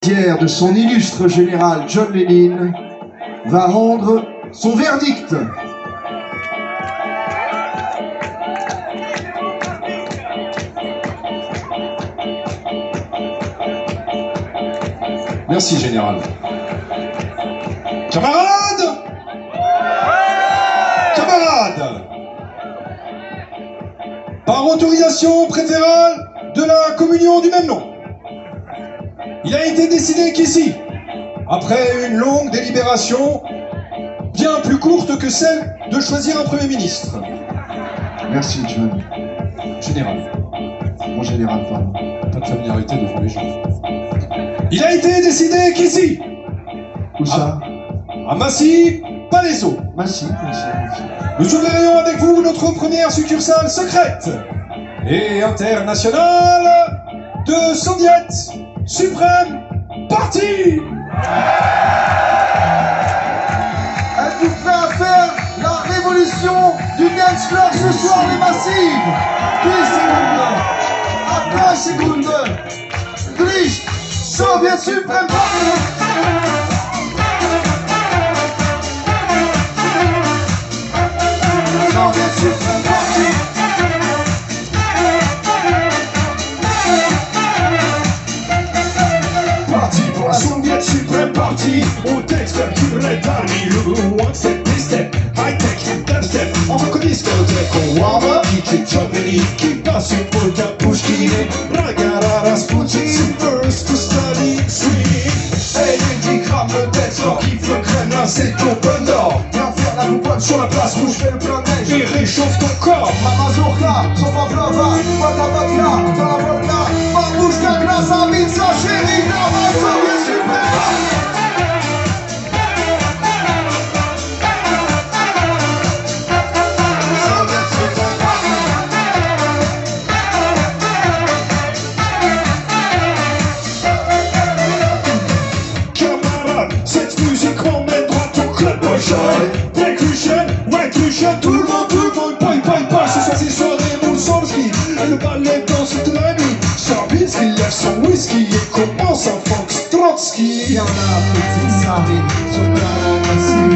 De son illustre général John Lennon va rendre son verdict. Merci, général. Camarades! Camarades! Par autorisation préférale de la communion du même nom, il a été décidé qu'ici, après une longue délibération, bien plus courte que celle de choisir un Premier ministre. Merci, John. Général. Mon général, pardon. Pas de familiarité devant les gens. Il a été décidé qu'ici, Où ça? à Massy-Palaiseau, Merci. nous ouvrirons avec vous notre première succursale secrète et internationale de Soviet Suprême Parti. Êtes-vous prêts à faire la révolution du dance floor ce soir, les massifs? 10 secondes. À 3 secondes. Glitch, Soviet Suprême Parti. Soviet Suprême Parti. Parti pour la Soviet Supreme Party. On t'expert qui Red Army. Le one step, des steps, high tech, dubstep. On va connaître discothèque, on warm up. DJ Germany qui passe une faute à Pushkin. Ragara Rasputin, first to study swing. Hey, lui qui crame le tête, qui kiffe le crème, là c'est ton bonheur. Viens faire la loupote sur la place rouge, fais le plein de neige et réchauffe ton corps. Ma mazurka, son pavlova, vodka vodka, dans la vodka, babouchka, glace, amine, sa chérie, dans la Soviet Suprême Parti. Soviet Suprême Parti. Camarade, cette musique m'emmène droit au club Boyshine. Percussion, white Russian, tout le monde, boy, ce soir c'est soirée Moussorski. Et le ballet danse toute la nuit. Charbinski lève son whisky et commence un foxtrotski. Il y en a petite sardine, sur le talent massif,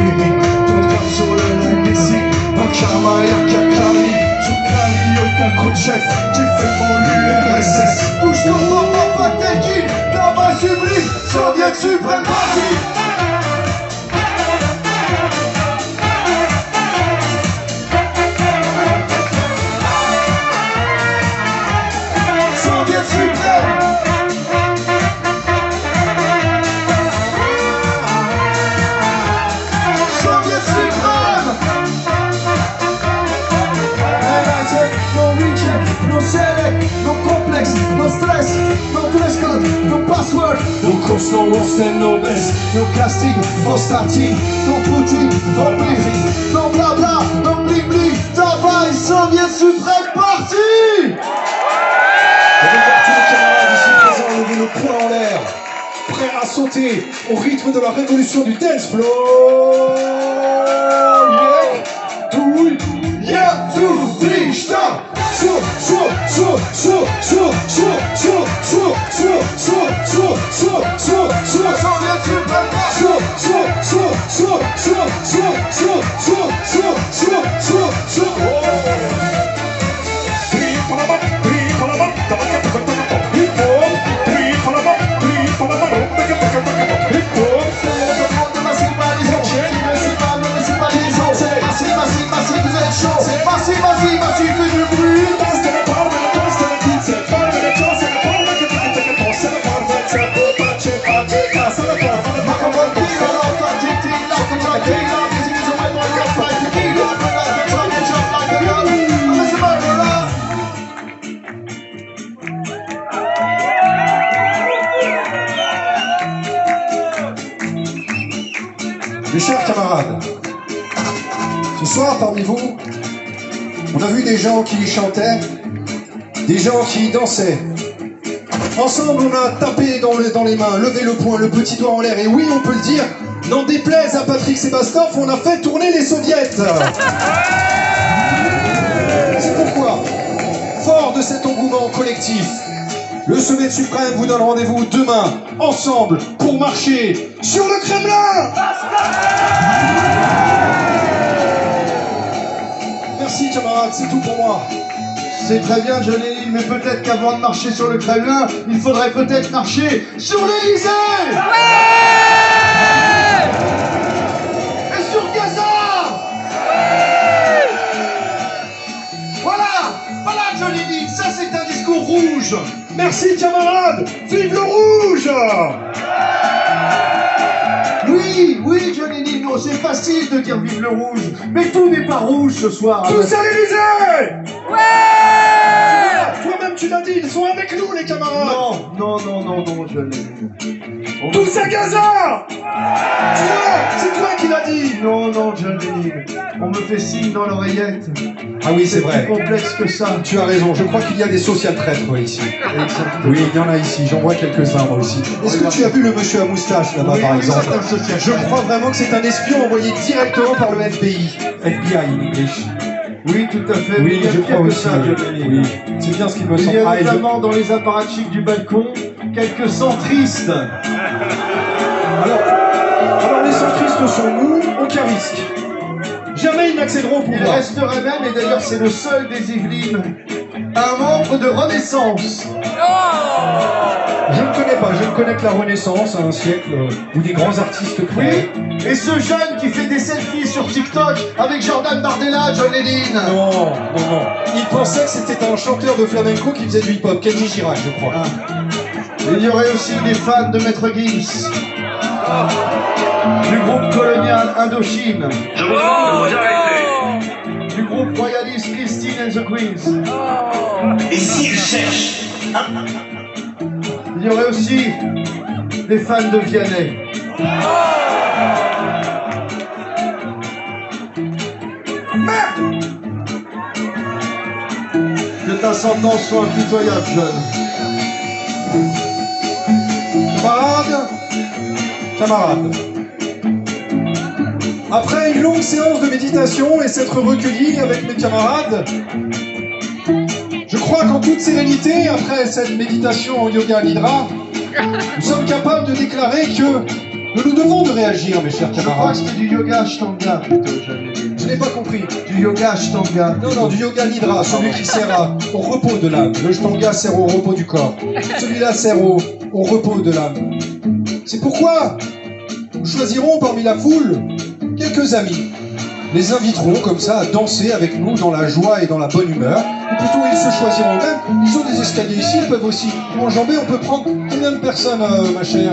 ton drame sur le lac des cygnes, dans Karma et Kakari, sur Kali, Yota, Khrouchtchev, tu fais mon l'URSS. Bouge ton papa, t'es qui? Tabac sublime, Soviet Suprême Parti. Soviet Suprême. Soviet Suprême. No reject, no select, no complex, no stress, no dress code, no password, No course, no worse than no best. no casting, no starting, no putting, no briefing, no blabla, no bling bling, tabac, Soviet Suprême Parti. Avec tous les camarades ici présents, levez le poing en l'air, prêts à sauter au rythme de la révolution du dance floor. Yeah, 2, 3, stop. Soviet Suprême Parti. Vas-y, fais du bruit. Mes chers camarades, ce soir parmi vous, on a vu des gens qui chantaient, des gens qui dansaient. Ensemble, on a tapé dans les mains, levé le poing, le petit doigt en l'air. Et oui, on peut le dire, n'en déplaise à Patrick Sébastov, on a fait tourner les soviets. C'est pourquoi, fort de cet engouement collectif, Le sommet suprême vous donne rendez-vous demain, ensemble, pour marcher sur le Kremlin. Merci camarades, c'est tout pour moi. C'est très bien, John Lennon, mais peut-être qu'avant de marcher sur le Kremlin, il faudrait peut-être marcher sur l'Élysée. Et sur Gaza. Voilà, John Lennon, ça c'est un discours rouge. Merci camarades, vive le rouge. Oui, John Lennon, c'est facile de dire vive le rouge, mais tout n'est pas rouge ce soir. Tous à l'Élysée. Toi-même tu l'as dit, ils sont avec nous les camarades. Non, John Lennon. Tous à Gaza. C'est toi qui l'as dit. Non, John Lennon. On me fait signe dans l'oreillette. Ah oui, c'est vrai. Plus complexe que ça. Tu as raison, je crois qu'il y a des social traîtres ici. Oui, il y en a ici, j'en vois quelques-uns moi aussi. Est-ce que tu as vu le monsieur à moustache là-bas par exemple? C'est un social Je crois vraiment que c'est un espion envoyé directement par le FBI. FBI in English. Oui, tout à fait. Oui, Il y a je pire crois que aussi. ça, John Lennon. Oui, c'est bien ce qu'il me Il semble. y a Ah, et notamment dans les apparatchiks du balcon quelques centristes. Alors les centristes sont nous, aucun risque. Jamais ils n'accéderont au Il pouvoir. resterait même, et d'ailleurs c'est le seul des Yvelines, un membre de Renaissance. Je ne connais que la Renaissance, un siècle, où des grands artistes créés. Oui, et ce jeune qui fait des selfies sur TikTok avec Jordan Bardella, John Lennon. Non. Il pensait que c'était un chanteur de flamenco qui faisait du hip-hop, Kenny Girac, je crois. Il y aurait aussi des fans de Maître Gims, du groupe colonial Indochine, du groupe royaliste Christine and the Queens. Et s'ils cherchent Il y aurait aussi des fans de Vianney. merde. Que ta sentence soit impitoyable, jeune. Camarades, après une longue séance de méditation et s'être recueilli avec mes camarades, je crois qu'en toute sérénité, après cette méditation en yoga nidra, nous sommes capables de déclarer que nous devons de réagir, mes chers Je crois que camarades. c'était du yoga ashtanga plutôt, John Lennon. Je n'ai pas compris. Du yoga ashtanga. Non, du yoga nidra, celui qui sert au repos de l'âme. Le shtanga sert au repos du corps. Celui-là sert au repos de l'âme. C'est pourquoi nous choisirons parmi la foule quelques amis. Les inviterons comme ça à danser avec nous dans la joie et dans la bonne humeur. Ou plutôt ils se choisiront eux-mêmes. Ils ont des escaliers ici, ils peuvent aussi enjamber. On peut prendre combien de personnes, ma chère?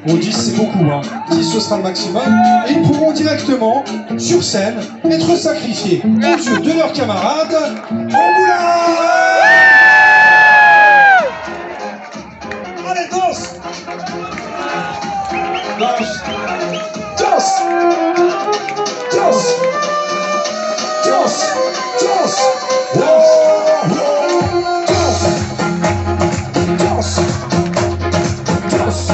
Oh, 10 c'est beaucoup, hein. 10 ce sera le maximum. Et ils pourront directement, sur scène, être sacrifiés aux yeux de leurs camarades au moulin. Allez, danse! Danse. Danse! Danse! Danse! Danse! Danse! Danse!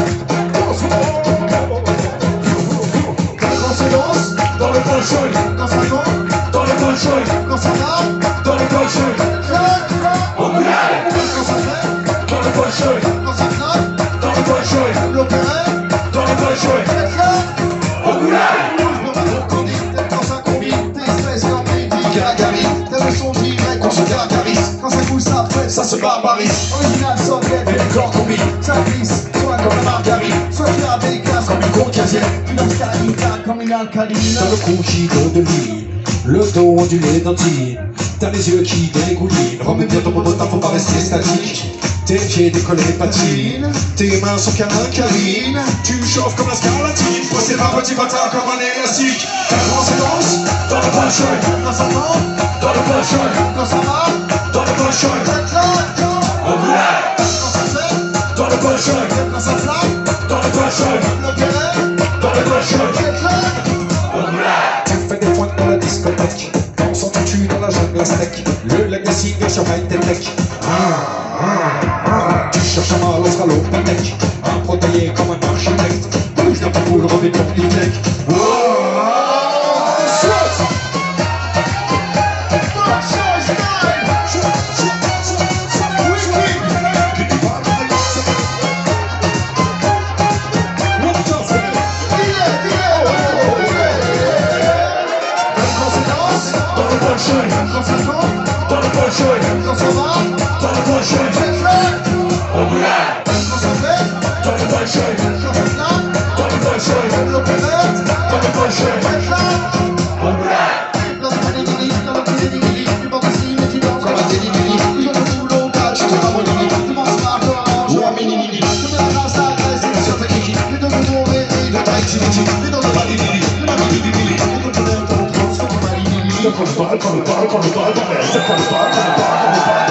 Quand ça danse, Dans le bolchoï, quand ça danse, dans le bolchoï, quand ça va, dans le bolchoï, au moulin. quand ça fait, Dans le bolchoï, quand ça claque, dans le bolchoï, l'opéra, dans le bolchoï, au moulin. quand ça combine, tes espèces d'envie, gargarise, t'as le son direct, quand ça gargarise, quand ça pousse après, Ça se barbarise, original, soviète, et les corps combinent, ça glisse, soit comme la margarine, soit tu as des classes, comme une concassienne. une alcaline, comme une alcaline. Dans le congito de l'huile, le dos ondulé d'antine. T'as les yeux qui dégoulinent, remets bien ton popotin, faut pas rester statique. Tes pieds décollés patinent, tes mains sont câlins câlines. Tu chauffes comme la scarlatine, faut c'est pas petit patin comme un élastique. Ta grosse danse, Dans le bolchoï, Quand ça monte, dans le bolchoï, quand ça va, dans le bolchoï, ça claque, au moulin. quand ça fait, Dans le bolchoï, quand ça flaque, dans le bolchoï, l'opéra, dans le bolchoï, ça claque. au moulin. tu fais des pointes dans la discothèque. Danse en tutu dans la jungle aztèque. Le legacy version high-tech. Tu cherches un mal au salopatèque. Un protaillé comme un architecte. Bouge dans ta poule, revêt ton livec. bolshoi, Quand ça va, dans le bolshoi, faites le, on brûle. quand ça fait, Dans le bolshoi, quand faites là, dans le bolshoi, l'opérateur, dans le bolshoi, faites là. on brûle. Quand on parle,